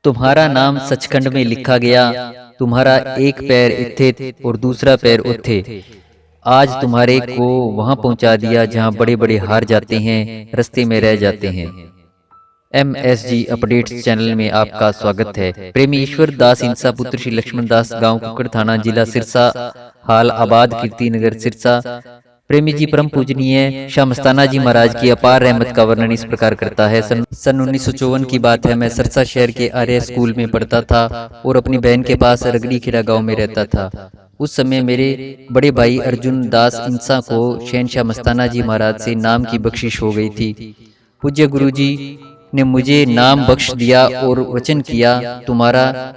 तुम्हारा नाम सचखंड में लिखा गया, तुम्हारा एक पैर इत्थे और दूसरा पैर उत्थे। आज तुम्हारे को वहां पहुंचा दिया जहां बड़े बड़े हार जाते हैं, रास्ते में रह जाते हैं। MSG अपडेट्स चैनल में आपका स्वागत है। प्रेमी ईश्वर दास इंसा पुत्र श्री लक्ष्मण दास, गांव कुकड़, थाना जिला सिरसा, हाल आबाद कीर्ति नगर सिरसा। प्रेमी जी परम पूजनीय शाह मस्ताना जी महाराज की अपार रहमत का वर्णन इस प्रकार करता है। सन 1954 की बात है। मैं सिरसा शहर के आर्य स्कूल में पढ़ता था और अपनी बहन के पास रगड़ी खेड़ा गांव में रहता था। उस समय मेरे बड़े भाई अर्जुन दास इंसा को शहनशाह मस्ताना जी महाराज से नाम की बख्शिश हो गई थी। पूज्य गुरु जी ने मुझे नाम बख्श दिया और वचन किया, तुम्हारा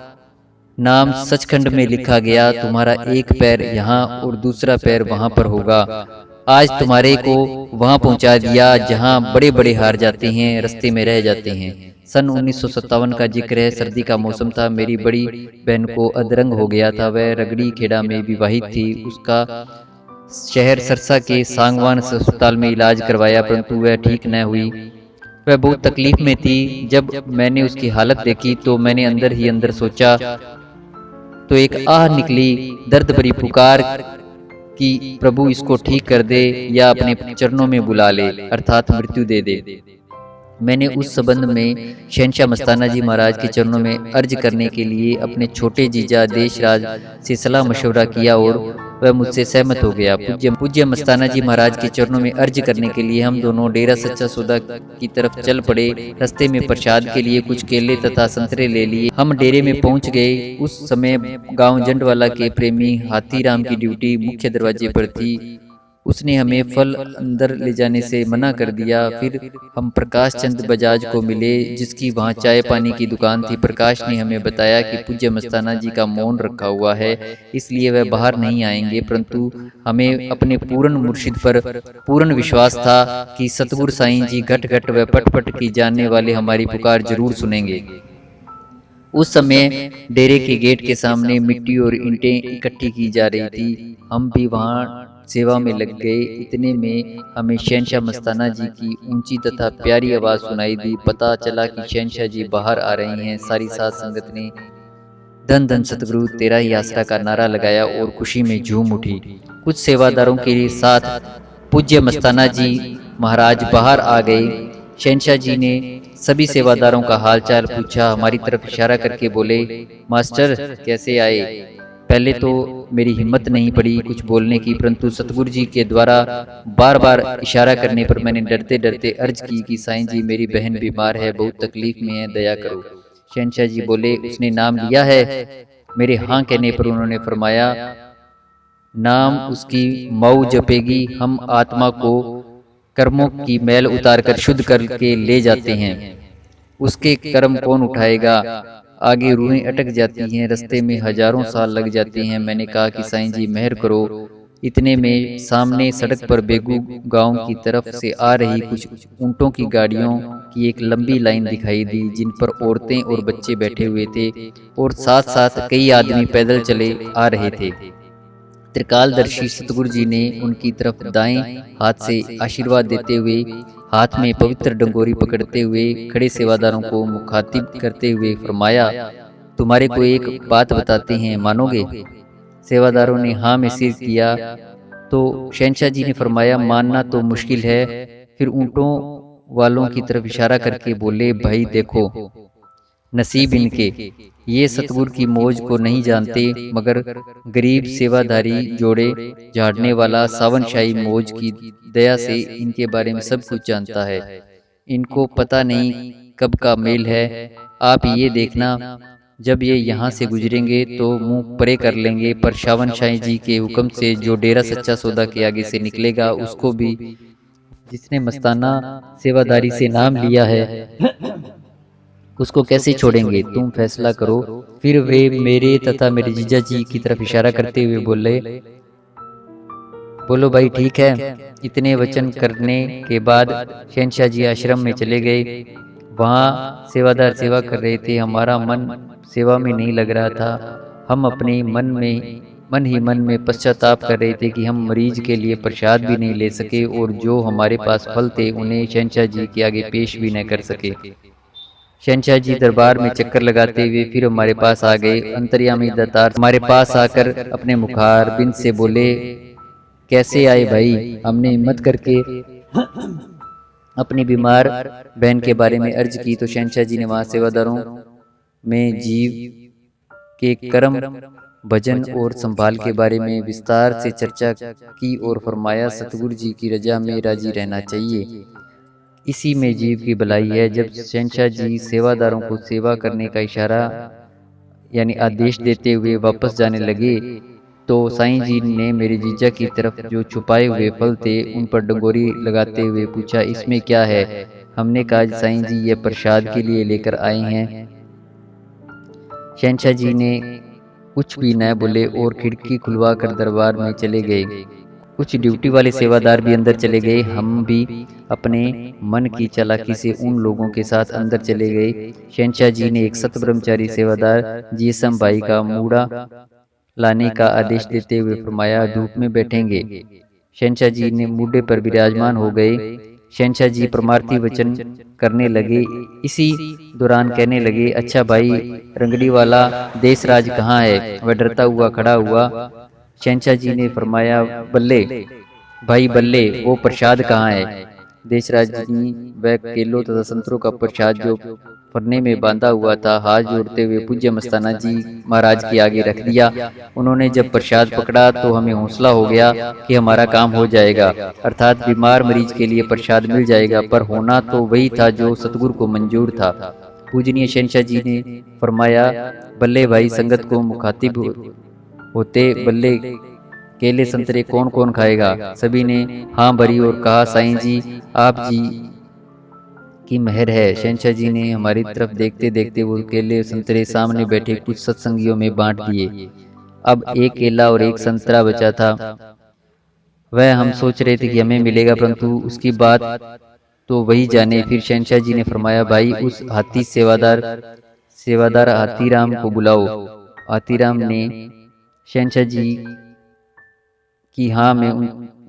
नाम सचखंड में लिखा गया, तुम्हारा एक पैर यहाँ और दूसरा पैर वहां पर होगा। आज तुम्हारे को वहां पहुंचा दिया जहां बड़े बड़े हार जाते हैं, रास्ते में रह जाते हैं। सन 1957 का जिक्र है। सर्दी का मौसम था। मेरी बड़ी बहन को अधरंग हो गया था। वह रगड़ी खेड़ा में विवाहित थी। उसका शहर सरसा के सांगवान अस्पताल में इलाज करवाया, परंतु वह ठीक न हुई। वह बहुत तकलीफ में थी। जब मैंने उसकी हालत देखी तो मैंने अंदर ही अंदर सोचा, तो एक आह निकली, दर्द भरी पुकार कि प्रभु इसको ठीक कर दे या अपने चरणों में बुला ले, अर्थात मृत्यु दे दे। मैंने उस संबंध में शहनशाह मस्ताना जी महाराज के चरणों में अर्ज करने के लिए अपने छोटे जीजा देशराज से सलाह मशवरा किया और वह मुझसे सहमत हो गया। पूज्य मस्ताना जी महाराज के चरणों में अर्ज करने के लिए हम दोनों डेरा सच्चा सौदा की तरफ चल पड़े। रास्ते में प्रसाद के लिए कुछ केले तथा संतरे ले लिए। हम डेरे में पहुंच गए। उस समय गांव जंडवाला के प्रेमी हाथीराम की ड्यूटी मुख्य दरवाजे पर थी। उसने हमें फल अंदर ले जाने से मना कर दिया। फिर हम प्रकाश चंद बजाज को मिले, जिसकी वहाँ चाय पानी की दुकान थी। प्रकाश ने हमें बताया कि पूज्य मस्ताना जी का मौन रखा हुआ है, इसलिए वह बाहर नहीं आएंगे, परंतु हमें अपने पूर्ण मुर्शिद पर पूर्ण विश्वास था कि सतगुरु साईं जी घट घट व पट पट की जानने वाले हमारी पुकार जरूर सुनेंगे। उस समय डेरे के गेट के सामने मिट्टी और ईंटें इकट्ठी की जा रही थी। हम भी वहाँ सेवा में लग गए। इतने में हमें शहनशाह मस्ताना जी की ऊंची तथा प्यारी आवाज सुनाई दी। पता चला कि शहनशाह जी बाहर आ रहे हैं। सारी साध संगत ने धन धन सतगुरु तेरा ही आसरा का नारा लगाया और खुशी में झूम उठी। कुछ सेवादारों के साथ पूज्य मस्ताना जी महाराज बाहर आ गए। शहनशाह जी ने सभी सेवादारों का हालचाल पूछा, हमारी तरफ इशारा करके बोले, मास्टर कैसे आए। पहले तो मेरी हिम्मत नहीं पड़ी कुछ बोलने की, परंतु सतगुरु जी के द्वारा बार बार इशारा करने पर मैंने डरते डरते अर्ज की कि साईं जी मेरी बहन बीमार है, बहुत तकलीफ में है, दया करो। शहनशाह जी बोले, उसने नाम लिया है। मेरे हाँ कहने पर उन्होंने फरमाया, नाम उसकी मऊ जपेगी, हम आत्मा को कर्मों की मैल उतार कर शुद्ध करके ले जाते हैं। उसके कर्म कौन उठाएगा। आगे रूहें अटक जाती हैं, रास्ते में हजारों साल लग जाते हैं। मैंने कहा कि साईं जी मेहर करो। इतने में सामने सड़क पर बेगू गांव की तरफ से आ रही कुछ ऊंटों की गाड़ियों की एक लंबी लाइन दिखाई दी, जिन पर औरतें और बच्चे बैठे हुए थे और साथ साथ कई आदमी पैदल चले आ रहे थे। त्रिकालदर्शी सतगुरु जी ने उनकी तरफ दाएं हाथ से आशीर्वाद देते हुए, हाथ में पवित्र डंगोरी पकड़ते हुए खड़े सेवादारों को मुखातिब करते हुए फरमाया, तुम्हारे को एक बात बताते हैं, मानोगे। सेवादारों ने हाँ में सिर किया। तो शहनशाह जी ने फरमाया, मानना तो मुश्किल है। फिर ऊंटों वालों की तरफ इशारा करके बोले, भाई देखो नसीब इनके, ये सतगुरु की मौज को नहीं जानते, मगर गरीब सेवाधारी जोड़े झाड़ने वाला सावनशाही मौज की दया से इनके बारे में सब कुछ जानता है। इनको पता नहीं कब का मेल है। आप ये देखना, जब ये यहाँ से गुजरेंगे तो मुंह परे कर लेंगे, पर सावनशाही जी के हुक्म से जो डेरा सच्चा सौदा के आगे से निकलेगा, उसको भी जिसने मस्ताना सेवादारी से नाम लिया है उसको कैसे छोड़ेंगे, तुम फैसला करो। फिर वे मेरे तथा मेरे जीजा जी की तरफ इशारा करते हुए बोले, बोलो भाई ठीक है। इतने वचन करने के बाद शहनशाह जी आश्रम में चले गए। वहाँ सेवादार सेवा कर रहे थे। हमारा मन सेवा में नहीं लग रहा था। हम अपने मन ही मन में पश्चाताप कर रहे थे कि हम मरीज के लिए प्रसाद भी नहीं ले सके और जो हमारे पास फल थे उन्हें शहनशाह जी के आगे पेश भी न कर सके। शहंशाह जी दरबार में चक्कर लगाते हुए फिर हमारे पास आ गए। अंतर्यामी दातार हमारे पास आकर अपने मुखार बिंद से बोले, कैसे आए भाई? हमने हिम्मत करके अपनी बीमार बहन के बारे में अर्ज की तो शहंशाह जी ने वहां सेवादारों में जीव के कर्म, भजन और संभाल के बारे में विस्तार से चर्चा की और फरमाया, सतगुरु जी की रजा में राजी रहना चाहिए, इसी में जीव की भलाई है। जब शहंशाह जी सेवादारों को सेवा करने का इशारा यानी आदेश देते हुए वापस जाने लगे तो साईं जी ने मेरे जीजा की तरफ जो छुपाए हुए फल थे उन पर डंगोरी लगाते हुए पूछा, इसमें क्या है? हमने कहा, साईं जी ये प्रसाद के लिए लेकर आए हैं। शहंशाह जी ने कुछ भी न बोले और खिड़की खुलवा कर दरबार में चले गए। कुछ ड्यूटी वाले सेवादार भी अंदर चले गए। हम भी अपने मन की चालाकी से उन लोगों के साथ अंदर चले गए। शहंशाह जी ने एक सत ब्रह्मचारी सेवादार जीएसएम भाई का मूड़ा लाने का आदेश देते हुए फरमाया, धूप में बैठेंगे। शहंशाह जी ने मूडे पर विराजमान हो गए। शहंशाह जी परमार्थी वचन करने लगे। इसी दौरान कहने लगे, अच्छा भाई रंगड़ी वाला देशराज कहाँ है? वह डरता हुआ खड़ा हुआ। शहंशाह जी ने फरमाया, बल्ले भाई बल्ले, वो प्रसाद कहाँ है? देशराज जी वह केलों तथा संतरों का प्रसाद जो फरने में बांधा हुआ था हाथ जोड़ते हुए पूज्य मस्ताना जी महाराज के आगे रख दिया। उन्होंने जब प्रसाद पकड़ा तो हमें हौसला हो गया कि हमारा काम हो जाएगा, अर्थात बीमार मरीज के लिए प्रसाद मिल जाएगा। पर होना तो वही था जो सतगुरु को मंजूर था। पूजनीय शहंशाह जी ने फरमाया, बल्ले भाई संगत को मुखातिब होते, बल्ले केले संतरे कौन कौन खाएगा? सभी ने हाँ भरी और कहा, साईं जी आप जी की मेहर है। शहंशाह जी ने हमारी तरफ देखते देखते वो केले संतरे सामने बैठे कुछ सत्संगियों में बांट दिए। अब एक केला और एक संतरा बचा था। वह हम सोच रहे थे कि हमें मिलेगा, परंतु उसकी बात तो वही जाने। फिर शहंशाह जी ने फरमाया, भाई उस हाथी सेवादार हाथीराम को बुलाओ। हाथीराम ने शहंशाह जी कि हाँ में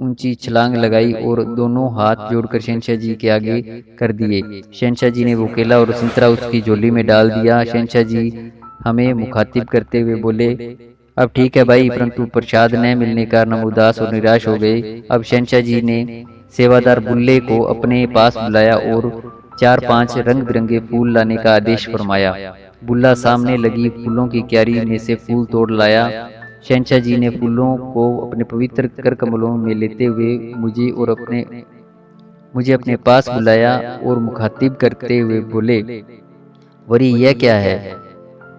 ऊंची छलांग लगाई और दोनों हाथ जोड़कर शहंशाह जी के आगे कर दिए। शहंशाह जी ने वो केला और संतरा उसकी झोली में डाल दिया। शहंशाह जी हमें मुखातिब करते हुए बोले, अब ठीक है भाई, परंतु प्रसाद न मिलने का हम उदास और निराश हो गए। अब शहंशाह जी ने सेवादार बुल्ले को अपने पास बुलाया और 4-5 रंग बिरंगे फूल लाने का आदेश फरमाया। बुल्ला सामने लगी फूलों की क्यारी में से फूल तोड़ लाया। शहंशाह जी ने फूलों को अपने पवित्र कर कमलों में लेते हुए मुझे अपने पास बुलाया और मुखातिब करते हुए बोले, वरी यह क्या है?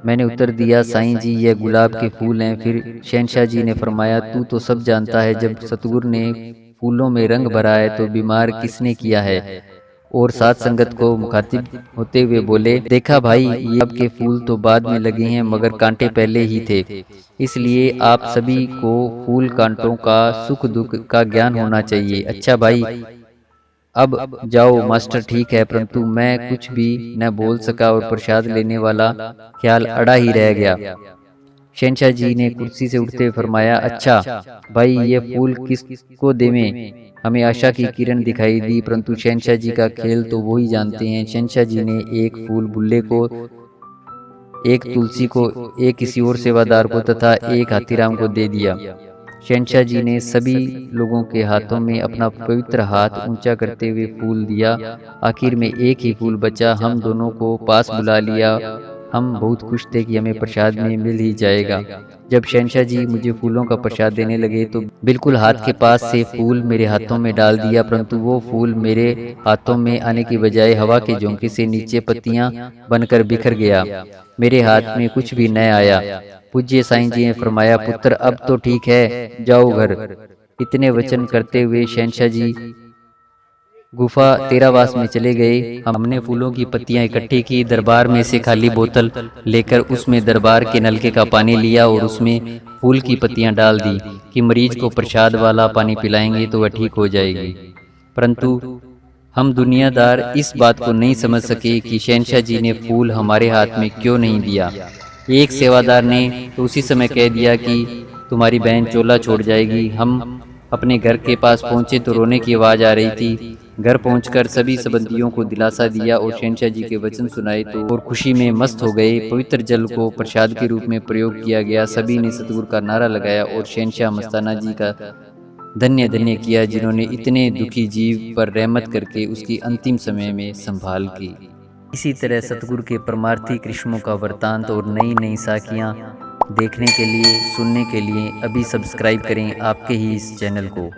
मैंने उत्तर दिया, साईं जी यह गुलाब के फूल हैं। फिर शहंशाह जी ने फरमाया, तू तो सब जानता है, जब सतगुरु ने फूलों में रंग भरा है तो बीमार किसने किया है? और साथ संगत को मुखातिब होते हुए बोले, देखा भाई ये आपके फूल तो बाद में लगे हैं मगर कांटे पहले ही थे, इसलिए आप सभी को फूल कांटों का सुख दुख का ज्ञान होना चाहिए। अच्छा भाई अब जाओ मास्टर। ठीक है, परंतु मैं कुछ भी न बोल सका और प्रसाद लेने वाला ख्याल अड़ा ही रह गया। शहंशाह जी ने कुर्सी से उठते फरमाया, अच्छा भाई ये फूल किसको देवें? हमें आशा की किरण दिखाई दी, परंतु शहंशाह जी का खेल तो वो ही जानते हैं। शहंशाह जी ने एक फूल बुल्ले को, एक तुलसी को, एक किसी और सेवादार को तथा एक हाथीराम को दे दिया। शहंशाह जी ने सभी लोगों के हाथों में अपना पवित्र हाथ ऊंचा करते हुए फूल दिया। आखिर में एक ही फूल बचा। हम दोनों को पास बुला लिया। हम बहुत खुश थे कि हमें प्रसाद में मिल ही जाएगा। जब शहंशाह जी मुझे फूलों का प्रसाद देने लगे तो बिल्कुल हाथ के पास से फूल मेरे हाथों में डाल दिया, परंतु वो फूल मेरे हाथों में आने की बजाय हवा के झोंके से नीचे पत्तियां बनकर बिखर गया। मेरे हाथ में कुछ भी न आया। पूज्य साईं जी ने फरमाया, पुत्र अब तो ठीक है, जाओ घर। इतने वचन करते हुए शहंशाह जी गुफा तेरावास में चले गए। हमने फूलों की पत्तियां इकट्ठी की, दरबार में से खाली बोतल लेकर उसमें दरबार के नलके का पानी लिया और उसमें फूल की पत्तियां डाल दी कि मरीज को प्रसाद वाला पानी पिलाएंगे तो वह ठीक हो जाएगी। परंतु हम दुनियादार इस बात को नहीं समझ सके कि शहंशाह जी ने फूल हमारे हाथ में क्यों नहीं दिया। एक सेवादार ने तो उसी समय कह दिया कि तुम्हारी बहन चोला छोड़ जाएगी। हम अपने घर के पास पहुंचे तो रोने की आवाज़ आ रही थी। घर पहुंचकर सभी संबंधियों को दिलासा दिया और शहनशाह जी के वचन सुनाए तो और खुशी में मस्त हो गए। पवित्र जल को प्रसाद के रूप में प्रयोग किया गया। सभी ने सतगुरु का नारा लगाया और शहनशाह मस्ताना जी का धन्य धन्य किया, जिन्होंने इतने दुखी जीव पर रहमत करके उसकी अंतिम समय में संभाल की। इसी तरह सतगुरु के परमार्थी कृष्णों का वृतांत और नई नई साखियाँ देखने के लिए, सुनने के लिए अभी सब्सक्राइब करें आपके ही इस चैनल को।